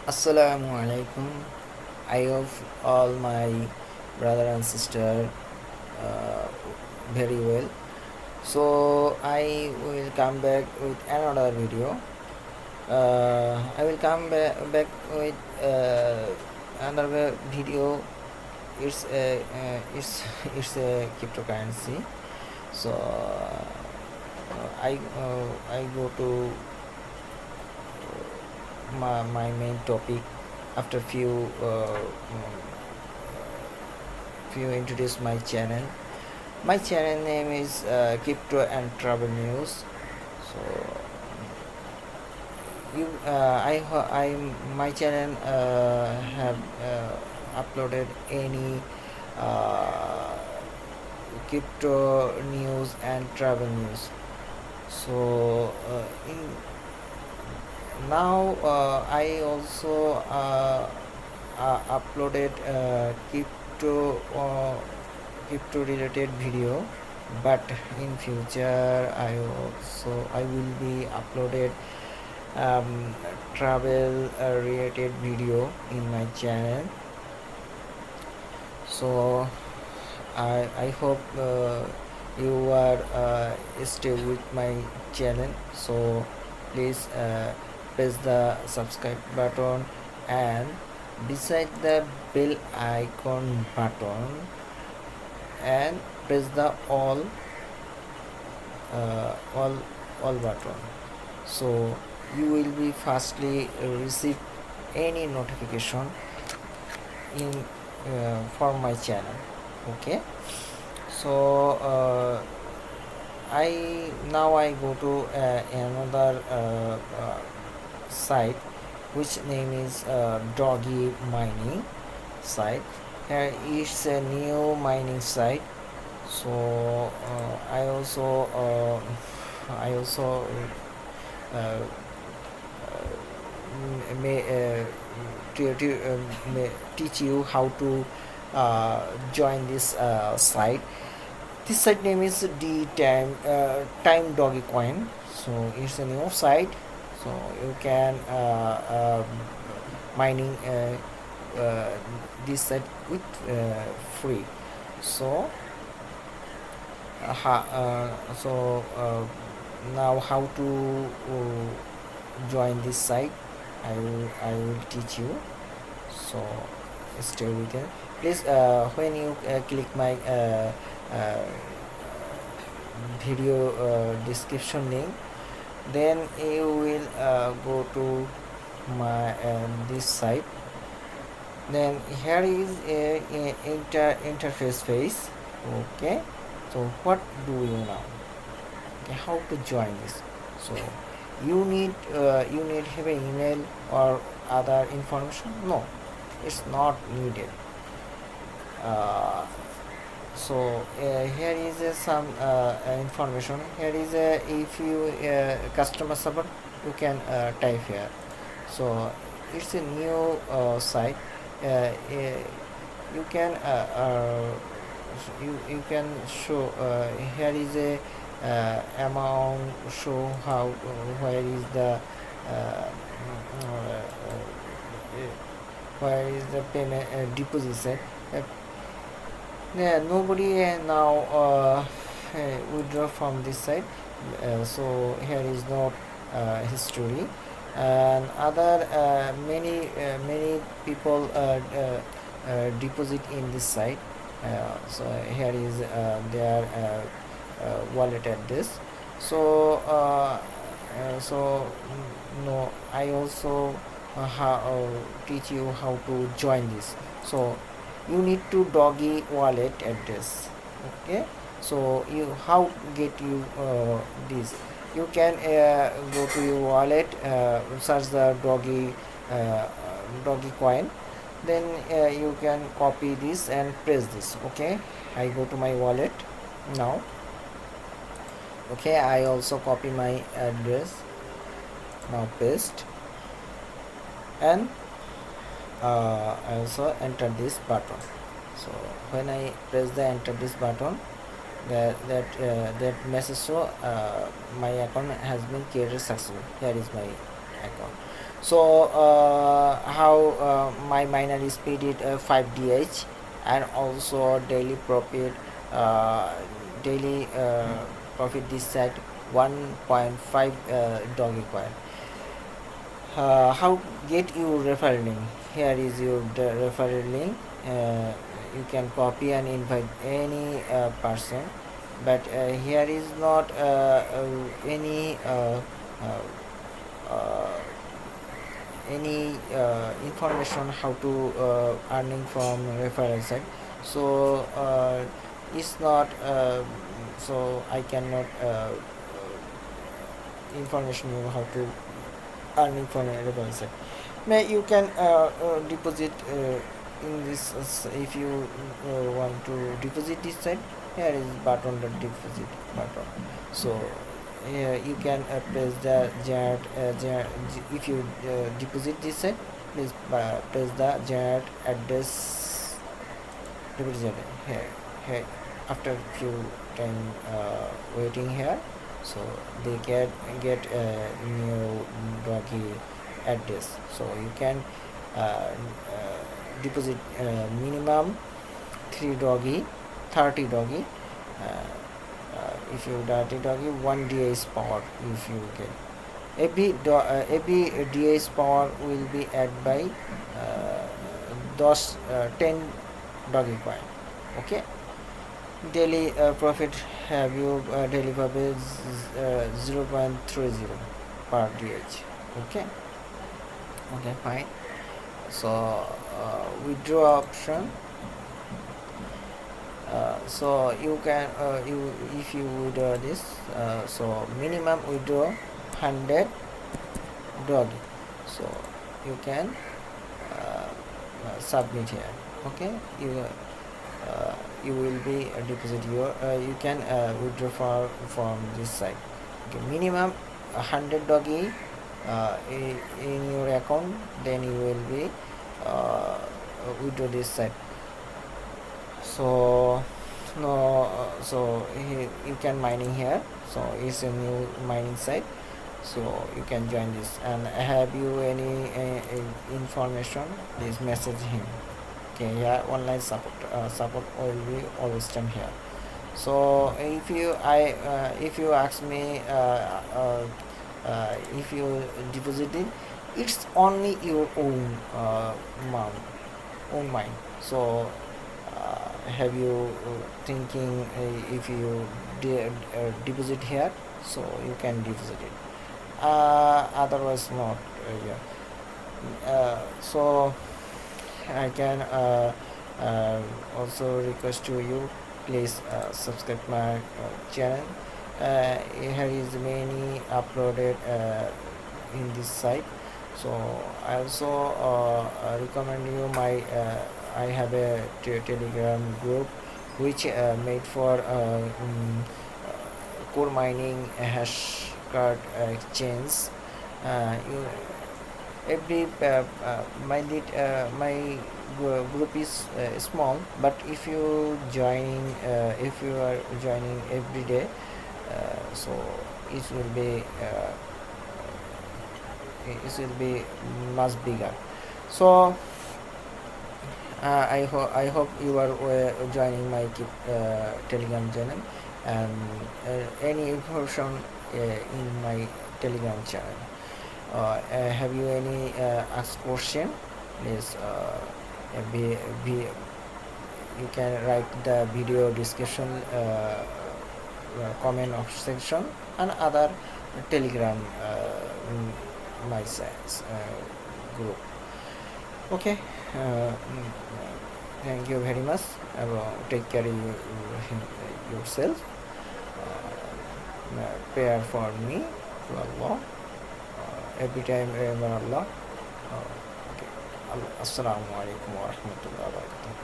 Assalamu alaikum. I hope all my brother and sister uh, very well. So I will come back with another video. I will come back with another video. It's a cryptocurrency. So I go to my main topic after few introduce my channel. My channel name is Crypto and Travel News. So I my channel have uploaded any uh, crypto news and travel news. So in now I also uploaded crypto related video, but in future I will be uploaded travel related video in my channel. So I hope you are stay with my channel. So please press the subscribe button, and beside the bell icon button, and press the uh, all all button, so you will be fastly receive any notification in from my channel. Okay, so I go to another site which name is doggy mining site. Here is a new mining site. So I also uh, may may teach you how to join this site. This site name is the Time Dogecoin. So it's a new site. So you can mining this site with free. So now how to join this site, I will teach you. So stay with it. Please when you click my uh, video description link, then you will go to my this site. Then here is a interface phase. Okay, so what do you now? Okay, how to join this? So you need have an email or other information? No, it's not needed. uh, so here is some information. Here is if you customer support, you can type here. So it's a new site. You can you can show here is a amount, show how where is the where is the payment deposit. Yeah, nobody now withdraw from this side. So here is no history, and other many people deposit in this site. So here is their wallet address. So no, I also teach you how to join this. So you need to doggy wallet address. Okay, so you how get you this? You can go to your wallet, search the doggy coin, then you can copy this and press this. Okay, I go to my wallet now. Okay, I also copy my address, now paste, and I also enter this button. So when I press the enter this button, that message show my account has been created successfully. Here is my account. So how my miner is paid it 5 DH, and also daily profit, uh, daily profit this set 1.5 Dogecoin. How get you referral link? Here is your referral link. You can copy and invite any person, but here is not uh, uh, any information how to earning from referral site. So it's not so I cannot information you how to earning from a referral site. May you can deposit in this if you want to deposit this site. Here is button, the deposit button. So you can press the if you deposit this site, please press the generate address deposit here. After few time waiting here, so they get a new doggy address. So you can deposit minimum 3 doggy, 30 doggy. If you 30 doggy, 1 DA power if you get. Every DA power will be added by those 10 doggy coin. Okay. Daily profit have you daily profit 0.30 per DH. Okay. Okay, fine. So withdraw option. So you can you if you withdraw this, so minimum withdraw 100 doggy. So you can submit here. Okay, you will be deposit your you can withdraw from this site. Okay, minimum 100 doggy in your account, then you will be withdraw this site. So no so you can mining here. So it's a new mining site, so you can join this. And have you any information, please message him. Okay, yeah, online support will be always stand here. So if you ask me if you deposited, it's only your own own mind. So have you thinking if you deposit here, so you can deposit it, otherwise not. So I can also request to you, please subscribe my channel. Here is many uploaded in this site. So I also recommend you my I have a telegram group which made for core mining hash card exchange. You every my group is small, but if you if you are joining every day, so it will be much bigger. So I hope you are joining my telegram channel, and any information in my telegram channel. Have you any ask question, please you can write the video description comment section, and other telegram my group. Okay. Thank you very much. Take care of yourself. Prayer for me to Allah. Every time remember Allah. Okay. Assalamu alaikum wa rahmatullahi wa barakatuh.